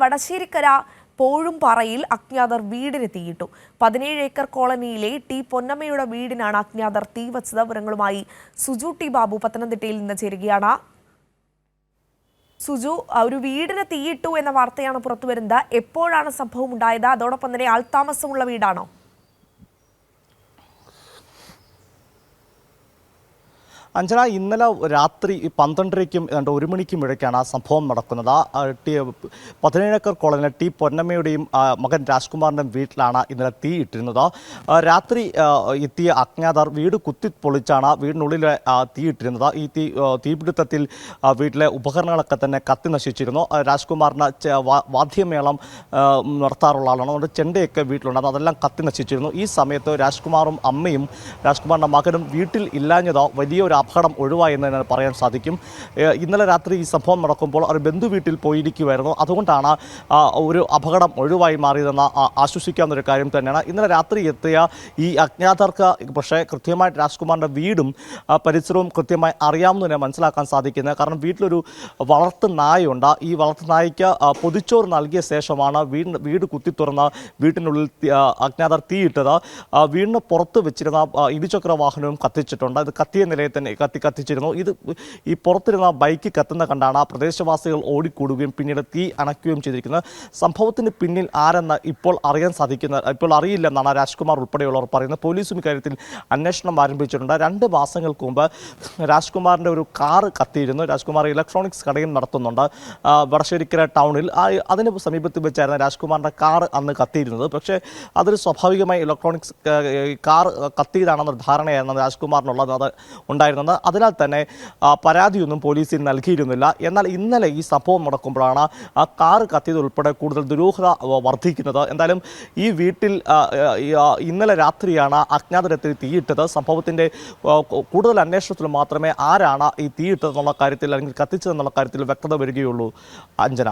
വടശ്ശേരിക്കര പോഴുംപാറയിൽ അജ്ഞാതർ വീടിന് തീയിട്ടു. 17 ഏക്കർ കോളനിയിലെ ടി പൊന്നമ്മയുടെ വീടിനാണ് അജ്ഞാതർ തീവച്ചത്. വിവരങ്ങളുമായി സുജു ടി ബാബു പത്തനംതിട്ടയിൽ നിന്ന് ചേരുകയാണ്. സുജു, ഒരു വീടിന് തീയിട്ടു എന്ന വാർത്തയാണ് പുറത്തുവരുന്നത്. എപ്പോഴാണ് സംഭവം ഉണ്ടായത്? അതോടൊപ്പം തന്നെ ആൾതാമസമുള്ള വീടാണോ? അഞ്ജന, ഇന്നലെ രാത്രി 12:30-ക്കും 1 മണിക്കും ഇടയ്ക്കാണ് ആ സംഭവം നടക്കുന്നത്. 17 ഏക്കർ കോളനിയിലെ ടി പൊന്നമ്മയുടെയും മകൻ രാജ്കുമാറിൻ്റെയും വീട്ടിലാണ് ഇന്നലെ തീ ഇട്ടിരുന്നത്. രാത്രി എത്തിയ അജ്ഞാതർ വീട് കുത്തിപ്പൊളിച്ചാണ് വീടിനുള്ളിൽ തീയിട്ടിരുന്നത്. ഈ തീപിടുത്തത്തിൽ വീട്ടിലെ ഉപകരണങ്ങളൊക്കെ തന്നെ കത്തി നശിച്ചിരുന്നു. രാജ്കുമാറിന് വാദ്യമേളം നടത്താറുള്ള ആളാണ്. അതുകൊണ്ട് ചെണ്ടയൊക്കെ വീട്ടിലുണ്ടായിരുന്നു, അതെല്ലാം കത്തി നശിച്ചിരുന്നു. ഈ സമയത്ത് രാജ്കുമാറും അമ്മയും രാജ്കുമാറിൻ്റെ മകനും വീട്ടിൽ ഇല്ലാഞ്ഞത് വലിയൊരു അപകടം ഒഴിവായെന്ന് തന്നെ പറയാൻ സാധിക്കും. ഇന്നലെ രാത്രി ഈ സംഭവം നടക്കുമ്പോൾ ഒരു ബന്ധു വീട്ടിൽ പോയിരിക്കുമായിരുന്നു. അതുകൊണ്ടാണ് ഒരു അപകടം ഒഴിവായി മാറിയതെന്ന് ആശ്വസിക്കാവുന്നൊരു കാര്യം തന്നെയാണ്. ഇന്നലെ രാത്രി എത്തിയ ഈ അജ്ഞാതർക്ക് പക്ഷേ കൃത്യമായിട്ട് രാജ്കുമാറിൻ്റെ വീടും പരിസരവും കൃത്യമായി അറിയാമെന്ന് മനസ്സിലാക്കാൻ സാധിക്കുന്നത്. കാരണം വീട്ടിലൊരു വളർത്തു നായുണ്ട്. ഈ വളർത്തു നായ്ക്ക് പൊതിച്ചോറ് നൽകിയ ശേഷമാണ് വീട് കുത്തി തുറന്ന് വീട്ടിനുള്ളിൽ അജ്ഞാതർ തീയിട്ടത്. വീടിന് പുറത്ത് വെച്ചിരുന്ന ഇരുചക്ര വാഹനവും കത്തിച്ചിട്ടുണ്ട്. ഇത് കത്തിയ നിലയിൽ തന്നെ കത്തിച്ചിരുന്നു. ഈ പുറത്തിരുന്ന ബൈക്ക് കത്തുന്ന കണ്ടാണ് പ്രദേശവാസികൾ ഓടിക്കൂടുകയും പിന്നീട് തീ അണയ്ക്കുകയും ചെയ്തിരിക്കുന്നത്. സംഭവത്തിന് പിന്നിൽ ആരെന്ന് ഇപ്പോൾ അറിയില്ലെന്നാണ് രാജ്കുമാർ ഉൾപ്പെടെയുള്ളവർ പറയുന്നത്. പോലീസും ഇക്കാര്യത്തിൽ അന്വേഷണം ആരംഭിച്ചിട്ടുണ്ട്. 2 മാസങ്ങൾക്ക് മുമ്പ് രാജ്കുമാറിൻ്റെ ഒരു കാറ് കത്തിയിരുന്നു. രാജ്കുമാർ ഇലക്ട്രോണിക്സ് കടയും നടത്തുന്നുണ്ട് വടശ്ശേരിക്കര ടൗണിൽ. അതിന് സമീപത്ത് വെച്ചായിരുന്നു രാജ്കുമാറിൻ്റെ കാറ് അന്ന് കത്തിയിരുന്നത്. പക്ഷേ അതൊരു സ്വാഭാവികമായി ഇലക്ട്രോണിക്സ് കാർ കത്തിയതാണെന്ന ധാരണയായിരുന്നു രാജ്കുമാറിനുള്ളത് ഉണ്ടായിരുന്നത്. അതിനാൽ തന്നെ പരാതിയൊന്നും പോലീസിൽ നൽകിയിരുന്നില്ല. എന്നാൽ ഇന്നലെ ഈ സംഭവം നടക്കുമ്പോഴാണ് ആ കാറ് കത്തിയത് ഉൾപ്പെടെ കൂടുതൽ ദുരൂഹത വർദ്ധിക്കുന്നത്. എന്തായാലും ഈ വീട്ടിൽ ഇന്നലെ രാത്രിയാണ് അജ്ഞാതരെത്തി തീയിട്ടത്. സംഭവത്തിൻ്റെ കൂടുതൽ അന്വേഷണത്തിൽ മാത്രമേ ആരാണ് ഈ തീയിട്ടതെന്നുള്ള കാര്യത്തിൽ അല്ലെങ്കിൽ കത്തിച്ചതെന്നുള്ള കാര്യത്തിൽ വ്യക്തത വരികയുള്ളൂ. അഞ്ജന.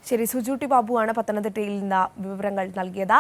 ശരി, സുജു ടി ബാബുവാണ് പത്തനംതിട്ടയിൽ നിന്ന് വിവരങ്ങൾ നൽകിയത്.